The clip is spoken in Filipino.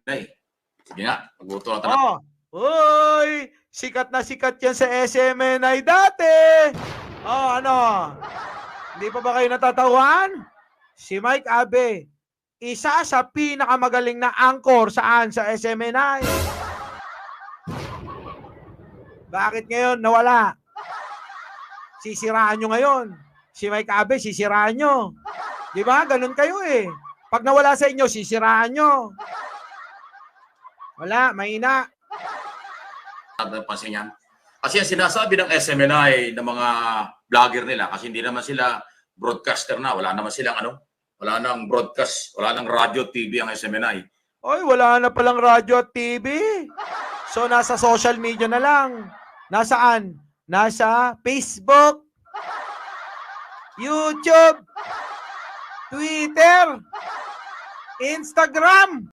Nay, sige nga, magbuto lang tayo. Oh, uy, sikat na sikat yan sa SMNI dati. Oh, ano? Hindi pa ba kayo natatawan? Si Mike Abe, isa sa pinakamagaling na anchor saan sa SMNI. Bakit ngayon nawala? Sisiraan nyo ngayon. Si Mike Abe, sisiraan nyo. Di ba? Ganun kayo eh. Pag nawala sa inyo, sisiraan nyo. Wala, mahina. Napansin yan. Kasi ang sinasabi ng SMNI ng mga vlogger nila, kasi hindi naman sila broadcaster na, wala naman silang wala nang broadcast, wala nang radio, TV ang SMNI. Oy, wala na palang radyo at TV. So, nasa social media na lang. Nasaan? Nasa Facebook, YouTube, Twitter, Instagram.